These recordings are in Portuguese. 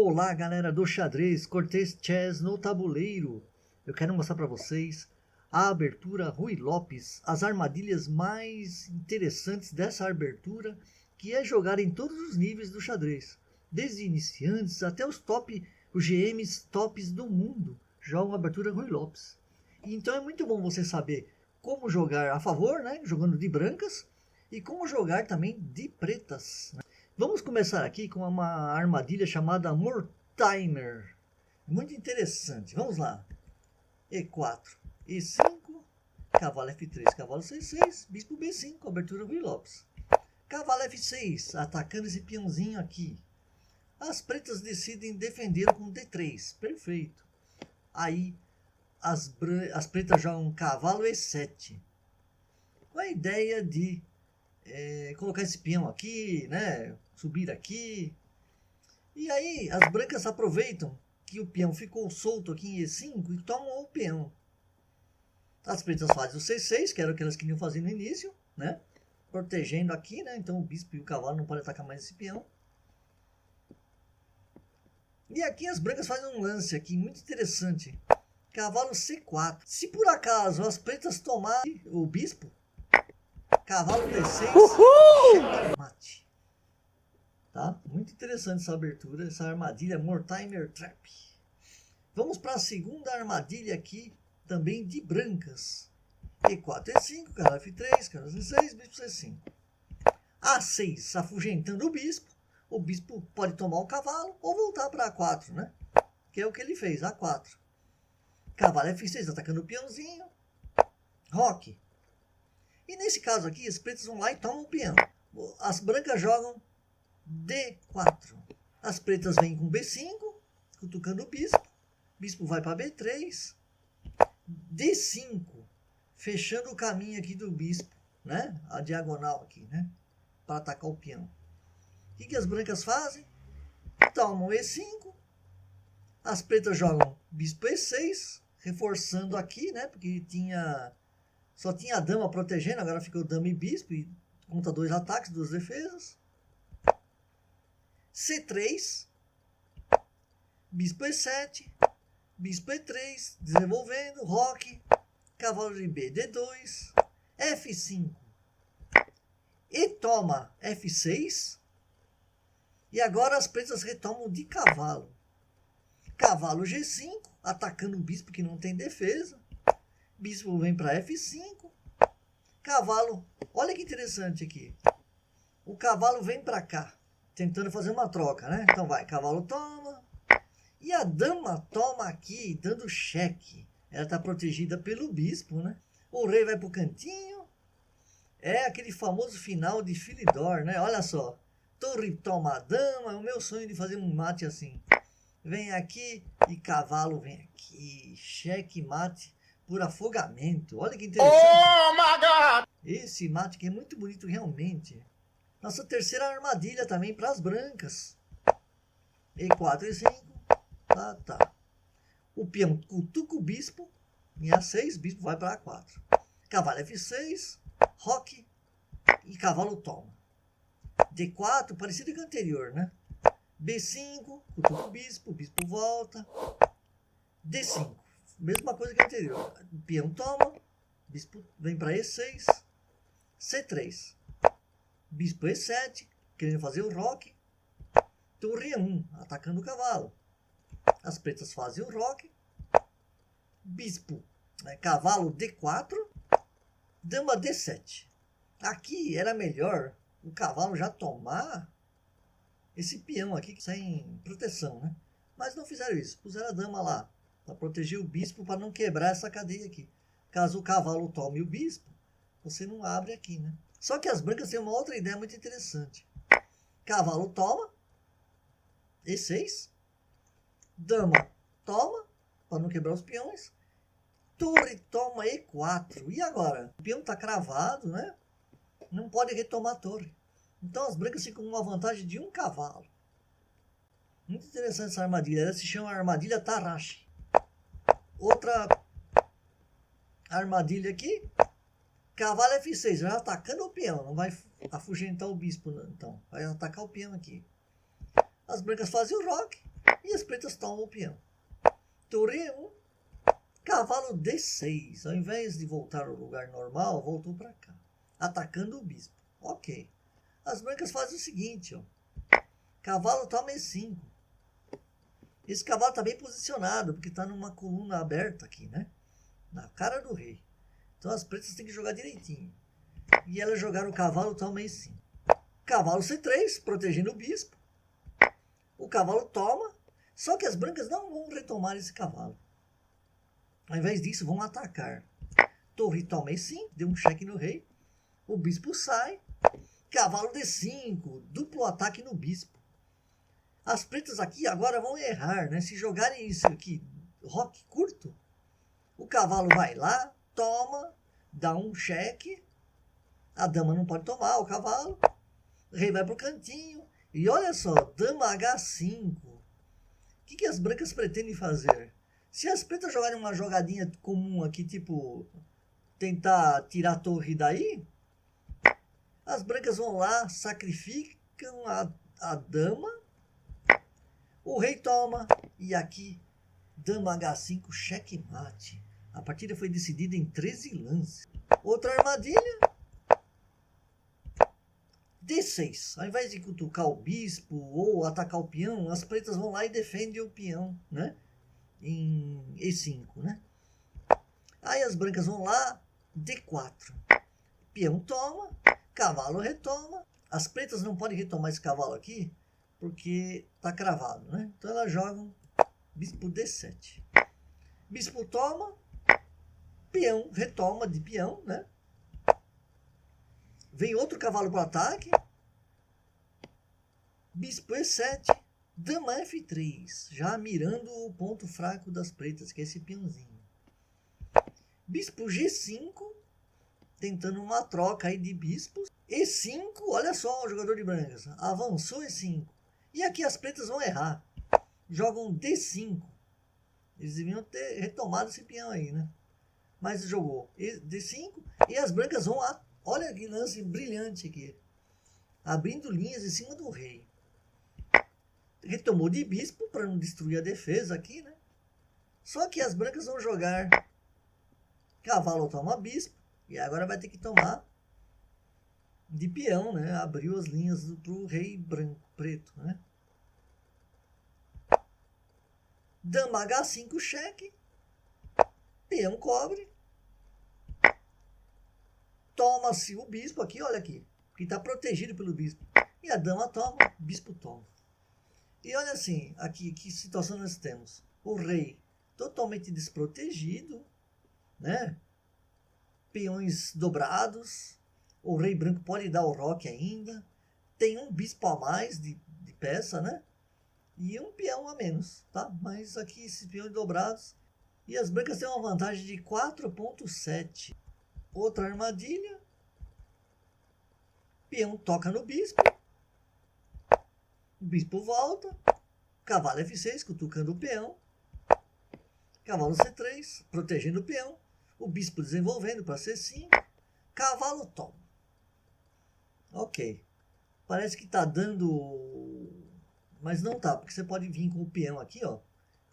Olá, galera do xadrez, Cortez Chess no tabuleiro. Eu quero mostrar para vocês a abertura Ruy Lopes, as armadilhas mais interessantes dessa abertura, que é jogar em todos os níveis do xadrez, desde iniciantes até os GMs tops do mundo jogam a abertura Ruy Lopes. Então é muito bom você saber como jogar a favor, né, jogando de brancas, e como jogar também de pretas. Vamos começar aqui com uma armadilha chamada Mortimer. Muito interessante. Vamos lá. E4, E5, cavalo F3, cavalo C6, bispo B5, abertura Ruy Lopes. Cavalo F6, atacando esse peãozinho aqui. As pretas decidem defender com D3. Perfeito. Aí as pretas jogam cavalo E7. Com a ideia de colocar esse peão aqui, né? Subir aqui. E aí as brancas aproveitam que o peão ficou solto aqui em E5 e tomam o peão. As pretas fazem o C6, que era o que elas queriam fazer no início, né? Protegendo aqui, né? Então o bispo e o cavalo não podem atacar mais esse peão. E aqui as brancas fazem um lance aqui muito interessante. Cavalo C4. Se por acaso as pretas tomarem o bispo, cavalo D6, checkmate. Tá? Muito interessante essa abertura, essa armadilha Mortimer Trap. Vamos para a segunda armadilha aqui, também de brancas. E4, E5, cavalo F3, cavalo C6, bispo C5. A6, afugentando o bispo pode tomar o cavalo ou voltar para A4, né? Que é o que ele fez, A4. Cavalo F6, atacando o peãozinho. Roque. E nesse caso aqui, as pretas vão lá e tomam o peão. As brancas jogam D4. As pretas vêm com B5, cutucando o bispo. Bispo vai para B3. D5, fechando o caminho aqui do bispo, né? A diagonal aqui, né? Para atacar o peão. O que as brancas fazem? Tomam E5. As pretas jogam bispo E6, reforçando aqui, né? Porque só tinha a dama protegendo, agora ficou dama e bispo, e conta 2 ataques, 2 defesas. C3, bispo E7, bispo E3, desenvolvendo, roque, cavalo de B, D2, F5, e toma F6, e agora as pretas retomam de cavalo. Cavalo G5, atacando o bispo que não tem defesa, bispo vem para F5, cavalo, olha que interessante aqui, o cavalo vem para cá, tentando fazer uma troca, né? Então vai, cavalo toma, e a dama toma aqui, dando cheque. Ela está protegida pelo bispo, né? O rei vai para o cantinho, é aquele famoso final de Philidor, né? Olha só, torre toma a dama, é o meu sonho de fazer um mate assim. Vem aqui e cavalo vem aqui, cheque mate por afogamento. Olha que interessante. Oh my God! Esse mate que é muito bonito realmente. Nossa terceira armadilha também para as brancas. E4, E5. Tá. O peão cutuca o bispo. Em A6, bispo vai para A4. Cavalo F6. Roque. E cavalo toma. D4, parecido com o anterior, né? B5, cutuca o bispo volta. D5, mesma coisa que o anterior. O peão toma. Bispo vem para E6. C3. Bispo E7, querendo fazer o roque. Torre E1, atacando o cavalo. As pretas fazem o roque. Bispo, cavalo D4. Dama D7. Aqui era melhor o cavalo já tomar esse peão aqui que sem proteção, né? Mas não fizeram isso. Puseram a dama lá para proteger o bispo, para não quebrar essa cadeia aqui. Caso o cavalo tome o bispo, você não abre aqui, né? Só que as brancas têm uma outra ideia muito interessante. Cavalo toma, E6. Dama toma, para não quebrar os peões. Torre toma E4. E agora? O peão está cravado, né? Não pode retomar a torre. Então as brancas ficam com uma vantagem de um cavalo. Muito interessante essa armadilha. Ela se chama armadilha Tarrashi. Outra armadilha aqui. Cavalo F6, vai atacando o peão, não vai afugentar o bispo, não. Então, vai atacar o peão aqui. As brancas fazem o roque, E as pretas tomam o peão. Torre 1. Cavalo D6. Ao invés de voltar ao lugar normal, voltou para cá. Atacando o bispo. Ok. As brancas fazem o seguinte, ó. Cavalo toma E5. Esse cavalo está bem posicionado, porque está numa coluna aberta aqui, né? Na cara do rei. Então as pretas têm que jogar direitinho. E elas jogaram o cavalo toma E5. Cavalo C3, protegendo o bispo. O cavalo toma. Só que as brancas não vão retomar esse cavalo. Ao invés disso, vão atacar. Torre toma E5, deu um cheque no rei. O bispo sai. Cavalo D5, duplo ataque no bispo. As pretas aqui agora vão errar, né? Se jogarem isso aqui, roque curto, o cavalo vai lá, toma, dá um cheque. A dama não pode tomar o cavalo. O rei vai pro cantinho. E olha só, dama H5. O que as brancas pretendem fazer? Se as pretas jogarem uma jogadinha comum aqui, tipo tentar tirar a torre daí, as brancas vão lá, sacrificam a dama, o rei toma, e aqui, dama H5, checkmate. A partida foi decidida em 13 lances. Outra armadilha, D6. Ao invés de cutucar o bispo ou atacar o peão, as pretas vão lá e defendem o peão, né? Em E5, né? Aí as brancas vão lá, D4. Peão toma, cavalo retoma. As pretas não podem retomar esse cavalo aqui, porque tá cravado, né? Então elas jogam bispo D7. Bispo toma, peão retoma de peão, né? Vem outro cavalo para o ataque. Bispo E7, dama F3, já mirando o ponto fraco das pretas, que é esse peãozinho. Bispo G5, tentando uma troca aí de bispos. E5, olha só o jogador de brancas, avançou E5. E aqui as pretas vão errar. Jogam D5. Eles deviam ter retomado esse peão aí, né? Mas jogou D5 e as brancas vão... Olha que lance brilhante aqui. Abrindo linhas em cima do rei. Retomou de bispo para não destruir a defesa aqui, né? Só que as brancas vão jogar cavalo toma bispo. E agora vai ter que tomar de peão, né? Abriu as linhas para o rei branco, preto, né? Dama H5 cheque. Peão cobre. Toma-se o bispo aqui, olha aqui. Que está protegido pelo bispo. E a dama toma, bispo toma. E olha assim, aqui, que situação nós temos. O rei totalmente desprotegido, né? Peões dobrados. O rei branco pode dar o roque ainda. Tem um bispo a mais de peça, né? E um peão a menos, tá? Mas aqui esses peões dobrados. E as brancas têm uma vantagem de 4,7. Outra armadilha. Peão toca no bispo. O bispo volta. Cavalo F6, cutucando o peão. Cavalo C3, protegendo o peão. O bispo desenvolvendo para C5. Cavalo toma. Ok. Parece que está dando... Mas não tá, porque você pode vir com o peão aqui, ó.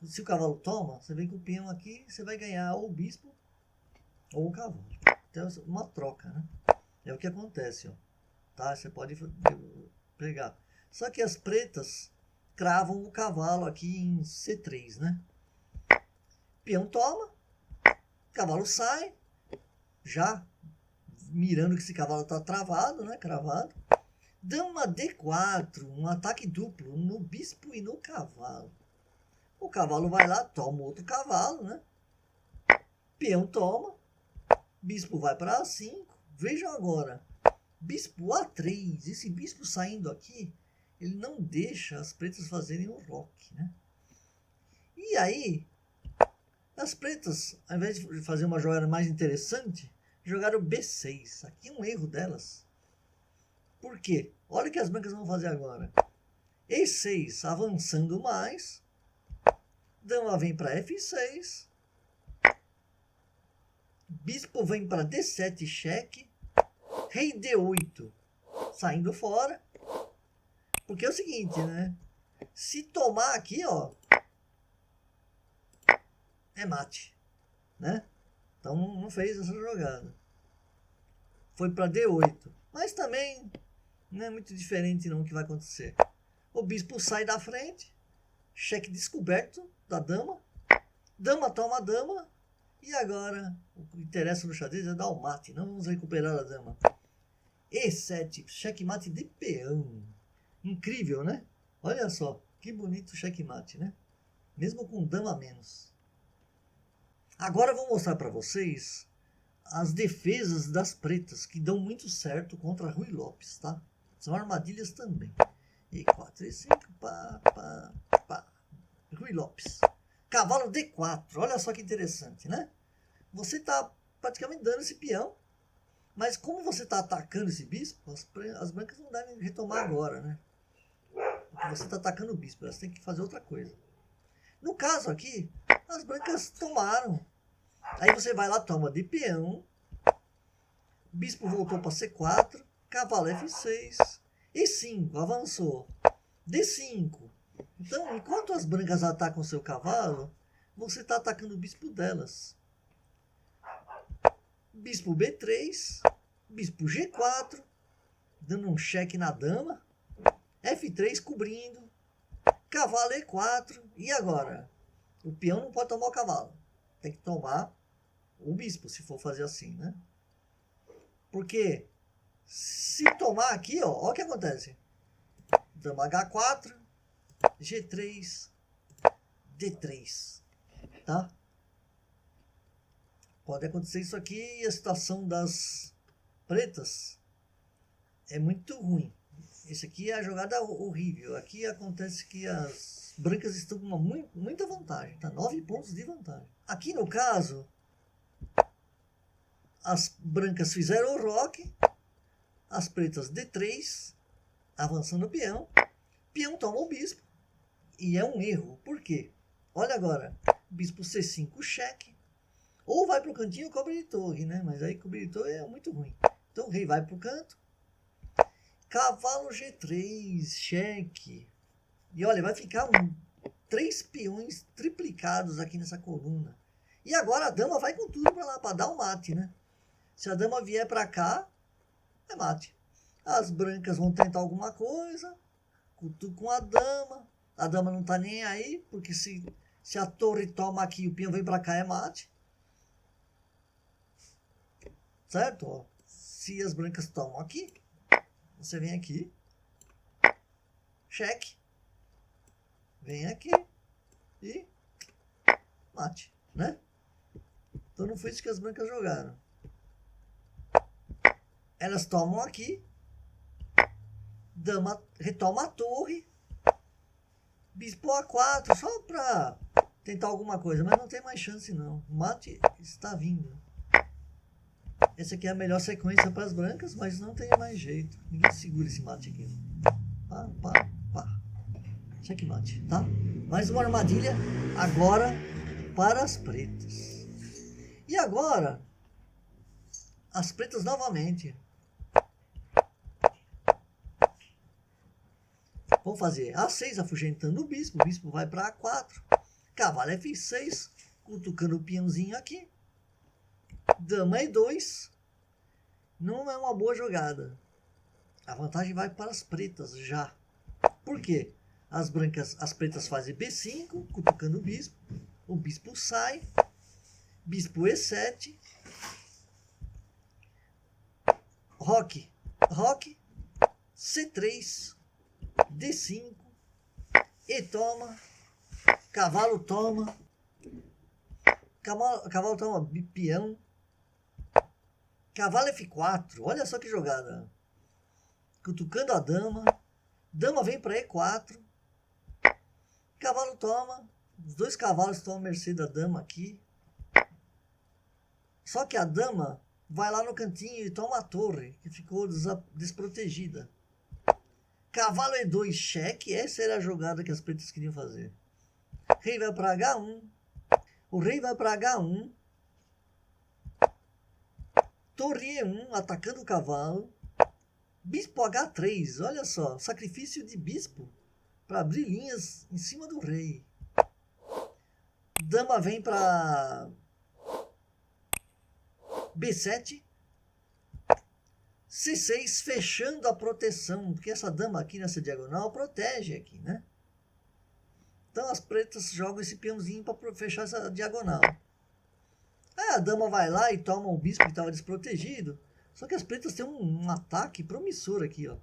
Se o cavalo toma, você vem com o peão aqui, você vai ganhar ou o bispo ou o cavalo. Então, uma troca, né? É o que acontece, ó. Tá? Você pode pegar. Só que as pretas cravam o cavalo aqui em C3, né? Peão toma. Cavalo sai. Já mirando que esse cavalo tá travado, né? Cravado. Dama D4, um ataque duplo no bispo e no cavalo. O cavalo vai lá, toma outro cavalo, né? Peão toma. Bispo vai para A5. Vejam agora. Bispo A3. Esse bispo saindo aqui, ele não deixa as pretas fazerem o roque, né? E aí, as pretas, ao invés de fazer uma jogada mais interessante, jogaram B6. Aqui é um erro delas. Por quê? Olha o que as brancas vão fazer agora. E6 avançando mais. Dama vem para F6. Bispo vem para D7 cheque. Rei D8 saindo fora. Porque é o seguinte, né? Se tomar aqui, ó, é mate, né? Então não fez essa jogada. Foi para D8. Mas também não é muito diferente não o que vai acontecer. O bispo sai da frente. Cheque descoberto da dama. Dama toma a dama. E agora o que interessa no xadrez é dar o mate. Não vamos recuperar a dama. E7. Checkmate de peão. Incrível, né? Olha só. Que bonito checkmate, né? Mesmo com dama a menos. Agora eu vou mostrar para vocês as defesas das pretas, que dão muito certo contra Ruy Lopes, tá? São armadilhas também. E4, E5, pá, pá, pá. Ruy Lopes. Cavalo D4, olha só que interessante, né? Você tá praticamente dando esse peão, mas como você tá atacando esse bispo, as brancas não devem retomar agora, né? Porque você tá atacando o bispo, elas têm que fazer outra coisa. No caso aqui, as brancas tomaram. Aí você vai lá, toma de peão. Bispo voltou para C4. Cavalo F6. E5, avançou. D5. Então, enquanto as brancas atacam o seu cavalo, você está atacando o bispo delas. Bispo B3. Bispo G4. Dando um cheque na dama. F3 cobrindo. Cavalo E4. E agora? O peão não pode tomar o cavalo. Tem que tomar o bispo, se for fazer assim, né? Porque se tomar aqui, ó, olha o que acontece. Dama H4, G3, D3, tá? Pode acontecer isso aqui e a situação das pretas é muito ruim. Esse aqui é a jogada horrível. Aqui acontece que as brancas estão com muita vantagem, tá? 9 pontos de vantagem. Aqui no caso, as brancas fizeram o roque, as pretas D3, avançando o peão. Peão toma o bispo. E é um erro. Por quê? Olha agora. Bispo C5, cheque. Ou vai para o cantinho cobre de torre, né? Mas aí cobre de torre é muito ruim. Então o rei vai para o canto. Cavalo G3, cheque. E olha, vai ficar 3 peões triplicados aqui nessa coluna. E agora a dama vai com tudo para lá, para dar o mate, né? Se a dama vier para cá, é mate. As brancas vão tentar alguma coisa, com a dama. A dama não tá nem aí, porque se a torre toma aqui e o peão vem para cá, é mate. Certo? Ó, se as brancas tomam aqui, você vem aqui, cheque, vem aqui e mate, né? Então não foi isso que as brancas jogaram. Elas tomam aqui, dama retoma a torre, bispo A4, só para tentar alguma coisa, mas não tem mais chance não. O mate está vindo. Essa aqui é a melhor sequência para as brancas, mas não tem mais jeito. Ninguém segura esse mate aqui. Pá, pá, pá. Checkmate, tá? Mais uma armadilha agora para as pretas. E agora, as pretas novamente. Vamos fazer A6, afugentando o bispo vai para A4. Cavalo F6, cutucando o peãozinho aqui. Dama E2. Não é uma boa jogada. A vantagem vai para as pretas já. Por quê? As pretas fazem B5, cutucando o bispo. O bispo sai. Bispo E7. Roque. C3. D5. E toma. Cavalo toma. Cavalo toma peão. Cavalo F4. Olha só que jogada. Cutucando a dama. Dama vem para E4. Cavalo toma. Os dois cavalos estão à mercê da dama aqui. Só que a dama vai lá no cantinho e toma a torre, que ficou desprotegida. Cavalo E2, cheque. Essa era a jogada que as pretas queriam fazer. Rei vai para H1. O rei vai para H1. Torre E1, atacando o cavalo. Bispo H3, olha só, sacrifício de bispo. para abrir linhas em cima do rei. Dama vem para B7. C6 fechando a proteção, porque essa dama aqui nessa diagonal protege aqui, né? Então as pretas jogam esse peãozinho para fechar essa diagonal. Aí a dama vai lá e toma o bispo que estava desprotegido. Só que as pretas têm um ataque promissor aqui, ó.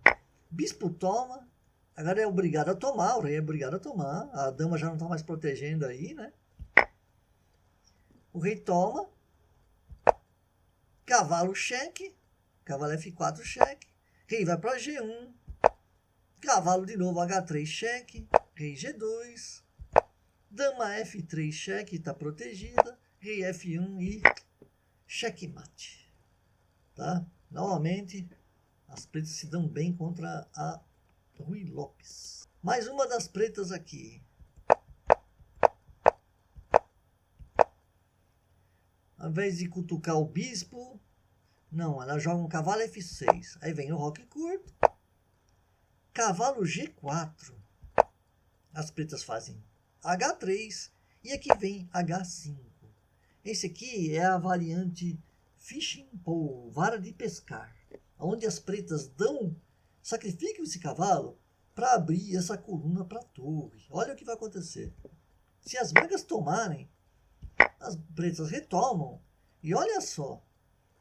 Bispo toma, agora é obrigado a tomar, o rei é obrigado a tomar. A dama já não está mais protegendo aí, né? O rei toma. Cavalo cheque. Cavalo F4 cheque. Rei vai para G1. Cavalo de novo H3 cheque. Rei G2. Dama F3 cheque, está protegida. Rei F1 e checkmate. Tá? Novamente, as pretas se dão bem contra a Ruy Lopes. Mais uma das pretas aqui. Ao invés de cutucar o bispo, não, ela joga um cavalo F6. Aí vem o roque curto. Cavalo G4. As pretas fazem H3. E aqui vem H5. Esse aqui é a variante Fishing Pole, vara de pescar. Onde as pretas sacrificam esse cavalo para abrir essa coluna para a torre. Olha o que vai acontecer. Se as brancas tomarem, as pretas retomam. E olha só.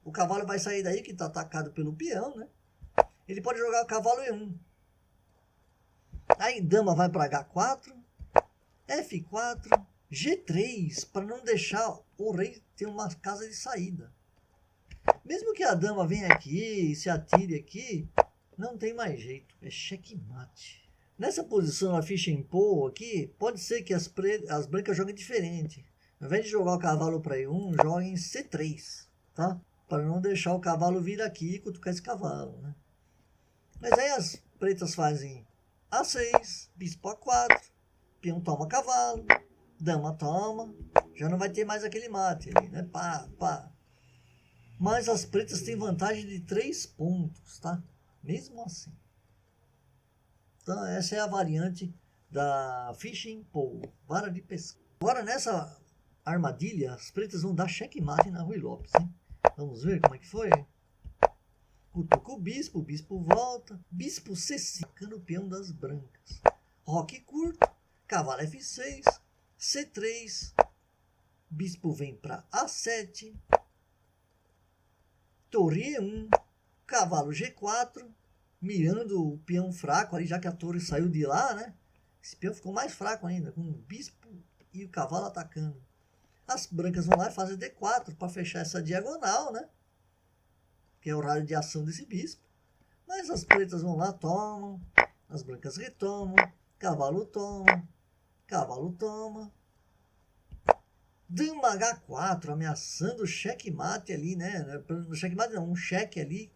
O cavalo vai sair daí, que está atacado pelo peão, né? Ele pode jogar o cavalo E1. Aí dama vai para H4, F4, G3, para não deixar o rei ter uma casa de saída. Mesmo que a dama venha aqui e se atire aqui, não tem mais jeito, é checkmate. Nessa posição, a Fishing Pole aqui, pode ser que as brancas joguem diferente. Ao invés de jogar o cavalo para E1, joguem C3, tá? Para não deixar o cavalo vir aqui e cutucar esse cavalo, né? Mas aí as pretas fazem A6, bispo A4, peão toma cavalo, dama toma, já não vai ter mais aquele mate ali, né? Pá, pá. Mas as pretas têm vantagem de 3 pontos, tá? Mesmo assim. Então essa é a variante da Fishing Pole, vara de pesca. Agora nessa armadilha, as pretas vão dar checkmate na Ruy Lopes, hein? Vamos ver como é que foi? Cutuca o bispo volta. Bispo C5, sacando o peão das brancas. Roque curto, cavalo F6, C3. Bispo vem para A7. Torre E1, cavalo G4. Mirando o peão fraco ali, já que a torre saiu de lá, né? Esse peão ficou mais fraco ainda, com o bispo e o cavalo atacando. As brancas vão lá e fazem D4 para fechar essa diagonal, né? Que é o horário de ação desse bispo. Mas as pretas vão lá, tomam. As brancas retomam. Cavalo toma. Cavalo toma. Dama H4, ameaçando o checkmate ali, né? No checkmate não, um cheque ali.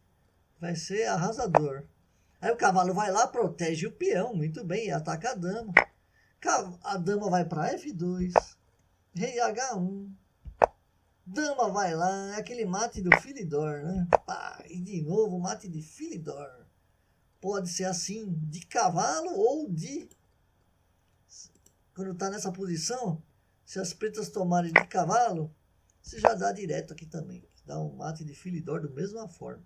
Vai ser arrasador. Aí o cavalo vai lá, protege o peão. Muito bem, e ataca a dama. A dama vai para F2. Rei H1. Dama vai lá, é aquele mate do Philidor, né? Pá, e de novo o mate de Philidor. Pode ser assim, de cavalo ou de... Quando tá nessa posição, se as pretas tomarem de cavalo, você já dá direto aqui também. Dá um mate de Philidor da mesma forma.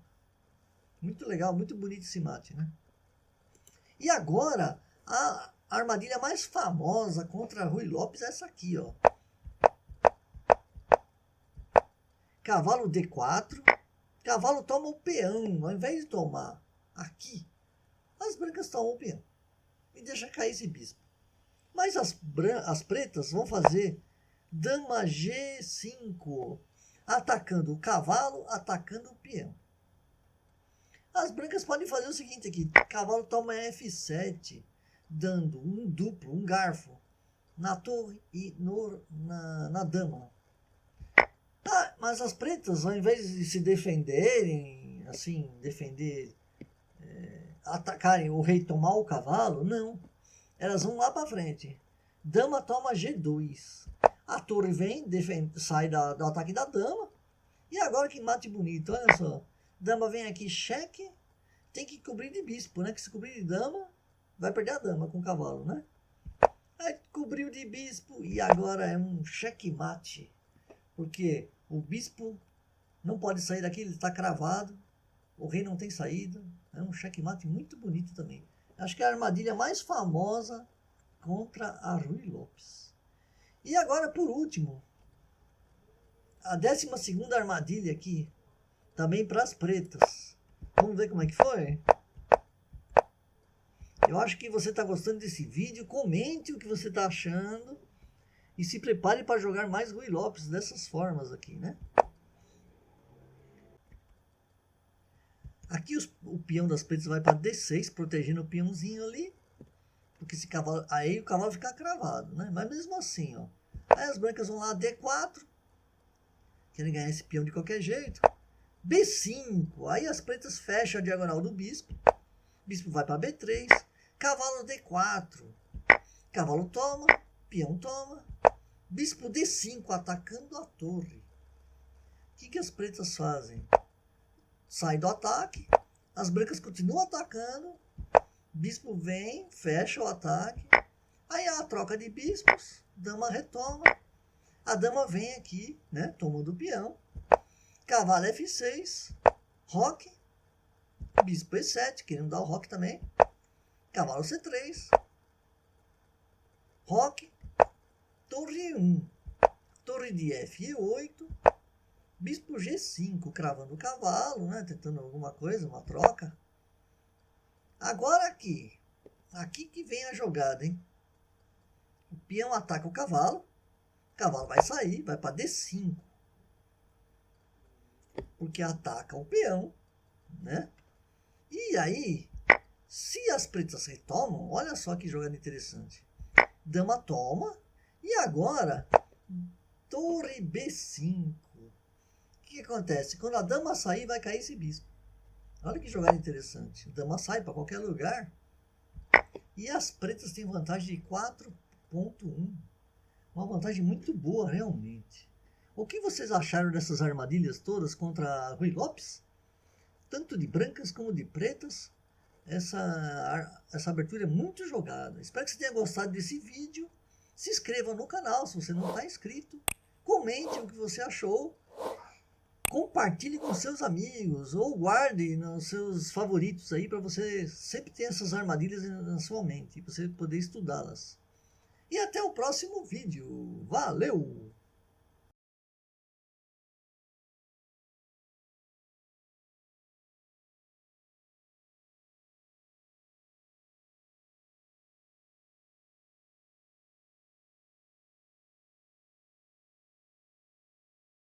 Muito legal, muito bonito esse mate, né? E agora, a armadilha mais famosa contra a Ruy Lopes é essa aqui, ó. Cavalo D4, cavalo toma o peão, ao invés de tomar aqui, as brancas tomam o peão e deixa cair esse bispo. Mas as pretas vão fazer dama G5, atacando o cavalo, atacando o peão. As brancas podem fazer o seguinte aqui, cavalo toma F7, dando um duplo, um garfo, na torre e na dama. Tá, mas as pretas, ao invés de se defenderem, assim, atacarem o rei tomar o cavalo, não. Elas vão lá para frente. Dama toma G2. A torre vem, sai do ataque da dama. E agora que mate bonito, olha só. Dama vem aqui, cheque. Tem que cobrir de bispo, né? Que se cobrir de dama, vai perder a dama com o cavalo, né? Aí cobriu de bispo e agora é um checkmate. Porque o bispo não pode sair daqui, ele está cravado. O rei não tem saída. É um checkmate muito bonito também. Acho que é a armadilha mais famosa contra a Ruy Lopes. E agora, por último, a 12ª armadilha aqui, também para as pretas. Vamos ver como é que foi? Eu acho que você está gostando desse vídeo. Comente o que você está achando. E se prepare para jogar mais Ruy Lopes dessas formas aqui, né? Aqui o peão das pretas vai para D6, protegendo o peãozinho ali. Porque esse cavalo, aí o cavalo fica cravado, né? Mas mesmo assim, ó. Aí as brancas vão lá D4. Querem ganhar esse peão de qualquer jeito. B5. Aí as pretas fecham a diagonal do bispo. Bispo vai para B3. Cavalo D4. Cavalo toma. Peão toma. Bispo D5 atacando a torre. O que as pretas fazem? Sai do ataque. As brancas continuam atacando. Bispo vem, fecha o ataque. Aí há a troca de bispos. Dama retoma. A dama vem aqui, né? Toma do peão. Cavalo F6. Roque. Bispo E7. Querendo dar o roque também. Cavalo C3. Roque. Torre 1. Torre de F8. Bispo G5. Cravando o cavalo, né? Tentando alguma coisa, uma troca. Agora aqui. Aqui que vem a jogada, hein? O peão ataca o cavalo. O cavalo vai sair, vai para D5. Porque ataca o peão, né? E aí, se as pretas retomam, olha só que jogada interessante. Dama toma. E agora, torre B5. O que acontece? Quando a dama sair, vai cair esse bispo. Olha que jogada interessante. A dama sai para qualquer lugar. E as pretas têm vantagem de 4.1. Uma vantagem muito boa, realmente. O que vocês acharam dessas armadilhas todas contra a Ruy Lopes? Tanto de brancas como de pretas. Essa abertura é muito jogada. Espero que você tenha gostado desse vídeo. Se inscreva no canal se você não está inscrito. Comente o que você achou. Compartilhe com seus amigos ou guarde nos seus favoritos aí para você sempre ter essas armadilhas na sua mente, para você poder estudá-las. E até o próximo vídeo. Valeu!